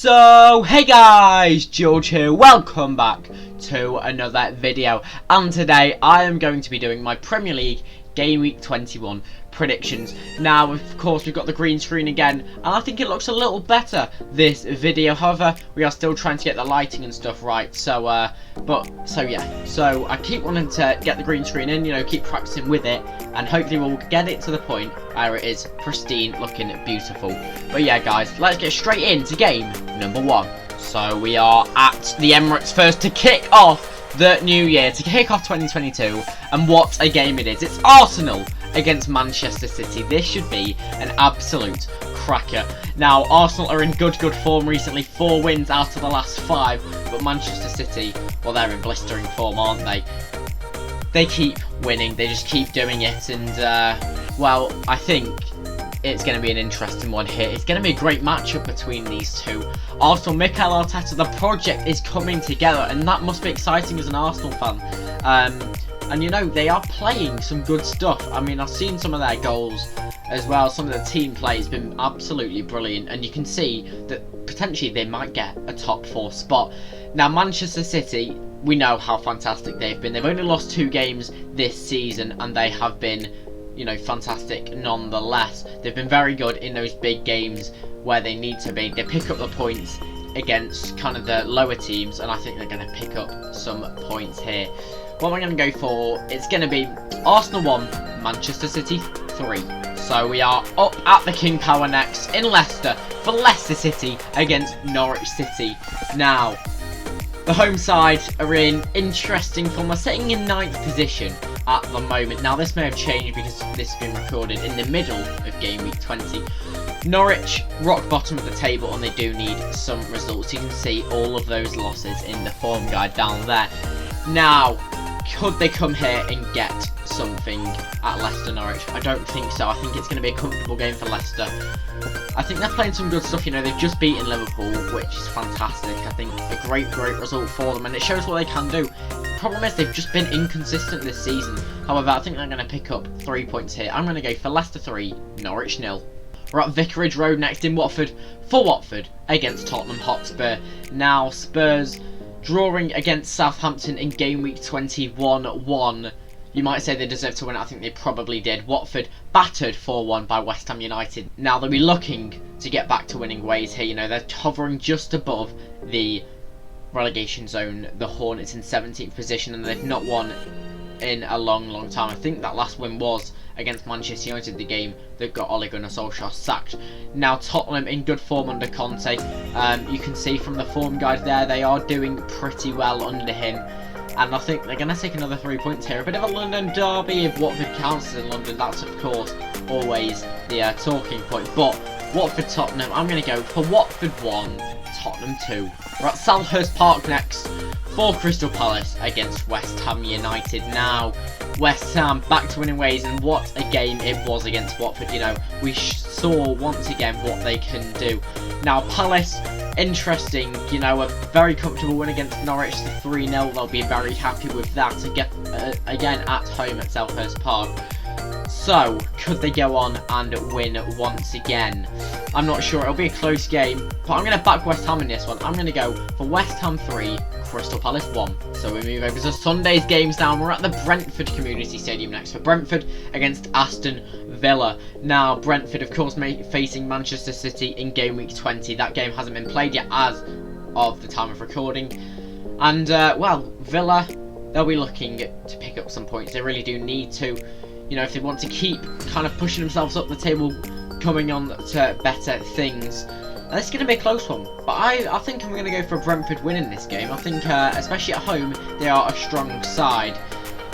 So, hey guys, George here, welcome back to another video, and today I am going to be doing my Premier League Game Week 21 predictions. Now, of course, we've got the green screen again, and I think it looks a little better this video. However, we are still trying to get the lighting and stuff right, so I keep wanting to get the green screen in, you know, keep practicing with it, and hopefully we'll get it to the point where it is pristine, looking beautiful. But yeah, guys, let's get straight into game number 1. So we are at the Emirates first to kick off the new year, to kick off 2022, and what a game it is. It's Arsenal against Manchester City. This should be an absolute cracker. Now, Arsenal are in good form recently, 4 wins out of the last 5, but Manchester City, well, they're in blistering form, aren't they? They keep winning, they just keep doing it, and well, I think it's going to be an interesting one here. It's going to be a great matchup between these two. Arsenal, Mikel Arteta, the project is coming together, and that must be exciting as an Arsenal fan. And you know, they are playing some good stuff. I mean, I've seen some of their goals as well. Some of the team play has been absolutely brilliant, and you can see that potentially they might get a top 4 spot. Now, Manchester City, we know how fantastic they've been. They've only lost 2 games this season, and they have been, you know, fantastic nonetheless. They've been very good in those big games where they need to be. They pick up the points against kind of the lower teams, and I think they're going to pick up some points here. What we're going to go for, it's going to be Arsenal 1, Manchester City 3. So we are up at the King Power next in Leicester for Leicester City against Norwich City. Now, the home side are in interesting form. They're sitting in 9th position at the moment. Now, this may have changed because this has been recorded in the middle of Game Week 20. Norwich, rock bottom of the table, and they do need some results. You can see all of those losses in the form guide down there. Now, could they come here and get something at Leicester Norwich? I don't think so. I think it's going to be a comfortable game for Leicester. I think they're playing some good stuff. You know, they've just beaten Liverpool, which is fantastic. I think a great result for them, and it shows what they can do. Problem is, they've just been inconsistent this season. However, I think they're going to pick up 3 points here. I'm going to go for Leicester 3, Norwich 0. We're at Vicarage Road next in Watford for Watford against Tottenham Hotspur. Now, Spurs drawing against Southampton in Game Week 21-1. You might say they deserve to win. I think they probably did. Watford battered 4-1 by West Ham United. Now, they'll be looking to get back to winning ways here. You know, they're hovering just above the relegation zone. The Hornets in 17th position, and they've not won in a long time. I think that last win was against Manchester United, the game that got Ole Gunnar Solskjaer sacked. Now, Tottenham in good form under Conte. You can see from the form guide there, they are doing pretty well under him. And I think they're going to take another 3 points here. A bit of a London derby, if Watford counts in London. That's, of course, always the talking point. But Watford-Tottenham, I'm going to go for Watford 1, Tottenham 2. We're at Selhurst Park next for Crystal Palace against West Ham United. Now, West Ham back to winning ways, and what a game it was against Watford. You know, we saw once again what they can do. Now, Palace, interesting, you know, a very comfortable win against Norwich, the 3-0. They'll be very happy with that to get again at home at Selhurst Park. So, could they go on and win once again? I'm not sure. It'll be a close game, but I'm going to back West Ham in this one. I'm going to go for West Ham 3, Crystal Palace 1. So we move over to Sunday's games now. We're at the Brentford Community Stadium next for Brentford against Aston Villa. Now, Brentford, of course, facing Manchester City in Game Week 20. That game hasn't been played yet as of the time of recording. And, well, Villa, they'll be looking to pick up some points. They really do need to. You know, if they want to keep kind of pushing themselves up the table, coming on to better things. And it's going to be a close one. But I think I'm going to go for Brentford winning this game. I think, especially at home, they are a strong side.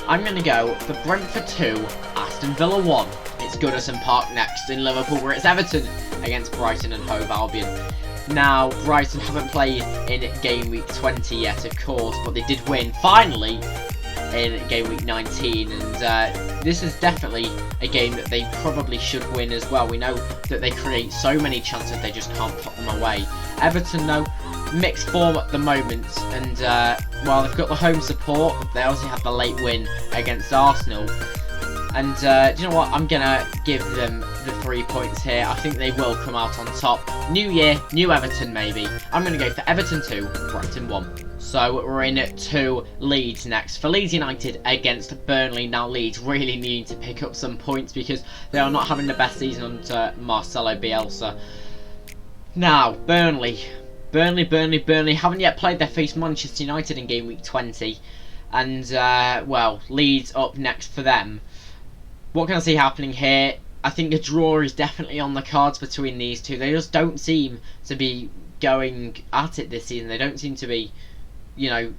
I'm going to go for Brentford 2, Aston Villa 1. It's Goodison Park next in Liverpool, where it's Everton against Brighton and Hove Albion. Now, Brighton haven't played in Game Week 20 yet, of course, but they did win, finally, in Game Week 19, and this is definitely a game that they probably should win as well. We know that they create so many chances, they just can't put them away. Everton, though, mixed form at the moment, and while they've got the home support, they also have the late win against Arsenal. And do you know what? I'm going to give them the 3 points here. I think they will come out on top. New year, new Everton maybe. I'm going to go for Everton 2, Brighton 1. So we're in to Leeds next. For Leeds United against Burnley. Now Leeds really need to pick up some points because they are not having the best season under Marcelo Bielsa. Now, Burnley haven't yet played. They faced Manchester United in game week 20. And, well, Leeds up next for them. What can I see happening here? I think a draw is definitely on the cards between these two. They just don't seem to be going at it this season. They don't seem to be, you know,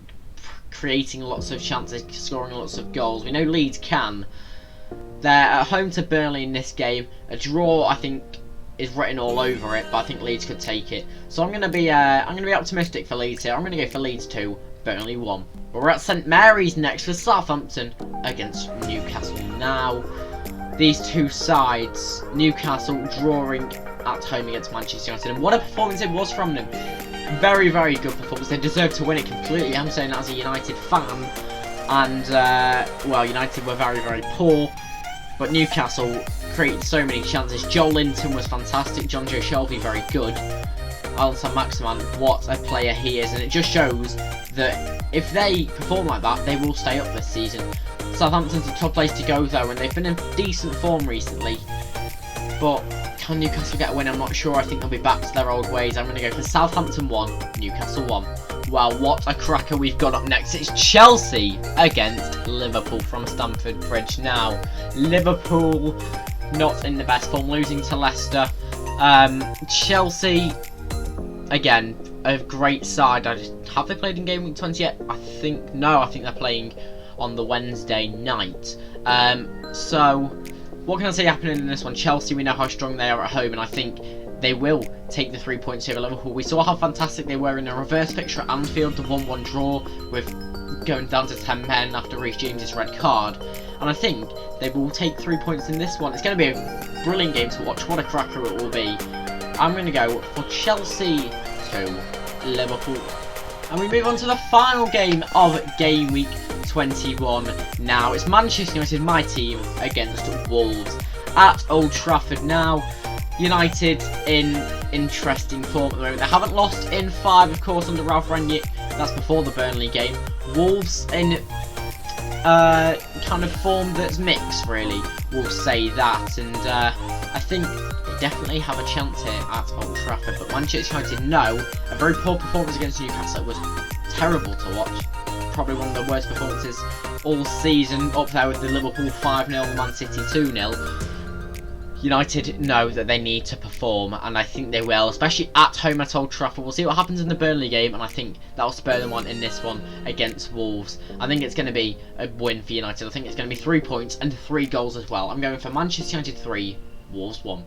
creating lots of chances, scoring lots of goals. We know Leeds can. They're at home to Burnley in this game. A draw, I think, is written all over it, but I think Leeds could take it. So I'm gonna be optimistic for Leeds here. I'm gonna go for Leeds 2, Burnley 1. We're at St Mary's next for Southampton against Newcastle. Now, these two sides, Newcastle drawing at home against Manchester United, and what a performance it was from them. Very, very good performance. They deserve to win it completely. I'm saying that as a United fan, and well, United were very, very poor, but Newcastle created so many chances. Joel Linton was fantastic. John Joe Shelby very good. Alton Maximan, what a player he is, and it just shows that if they perform like that, they will stay up this season. Southampton's a tough place to go though, and they've been in decent form recently, but can Newcastle get a win? I'm not sure. I think they'll be back to their old ways. I'm going to go for Southampton 1, Newcastle 1. Well, what a cracker we've got up next. It's Chelsea against Liverpool from Stamford Bridge. Now, Liverpool not in the best form, losing to Leicester. Chelsea, again, a great side. Have they played in game week 20 yet? I think they're playing on the Wednesday night. So, what can I say happening in this one? Chelsea, we know how strong they are at home, and I think they will take the 3 points over Liverpool. We saw how fantastic they were in a reverse fixture at Anfield, the 1-1 draw, with going down to 10 men after Reece James's red card. And I think they will take 3 points in this one. It's going to be a brilliant game to watch. What a cracker it will be. I'm going to go for Chelsea 2, Liverpool. And we move on to the final game of game week 21 now. It's Manchester United, my team, against Wolves at Old Trafford. Now, United in interesting form at the moment. They haven't lost in 5, of course, under Ralph Rangnick. That's before the Burnley game. Wolves in kind of form that's mixed, really. We'll say that. And I think they definitely have a chance here at Old Trafford. But Manchester United know a very poor performance against Newcastle. It was terrible to watch. Probably one of the worst performances all season, up there with the Liverpool 5-0, Man City 2-0. United know that they need to perform, and I think they will, especially at home at Old Trafford. We'll see what happens in the Burnley game, and I think that'll spur them on in this one against Wolves. I think it's going to be a win for United. I think it's going to be 3 points and 3 goals as well. I'm going for Manchester United 3, Wolves 1.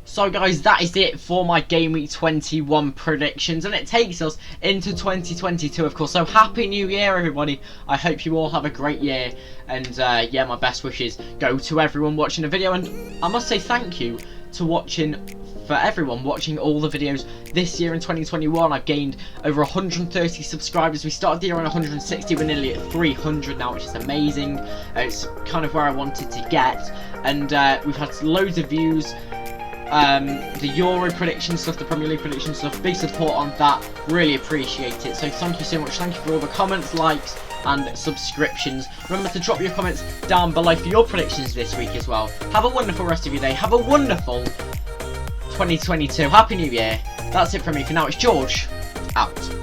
So guys, that is it for my Game Week 21 predictions, and it takes us into 2022, of course. So Happy New Year, everybody. I hope you all have a great year, and yeah, my best wishes go to everyone watching the video, and I must say thank you for everyone watching all the videos this year in 2021. I've gained over 130 subscribers. We started the year on 160, we're nearly at 300 now, which is amazing. It's kind of where I wanted to get, and we've had loads of views. The Euro prediction stuff, the Premier League prediction stuff, big support on that, really appreciate it. So thank you so much. Thank you for all the comments, likes and subscriptions. Remember to drop your comments down below for your predictions this week as well. Have a wonderful rest of your day. Have a wonderful 2022. Happy New Year. That's it from me for now. It's George, out.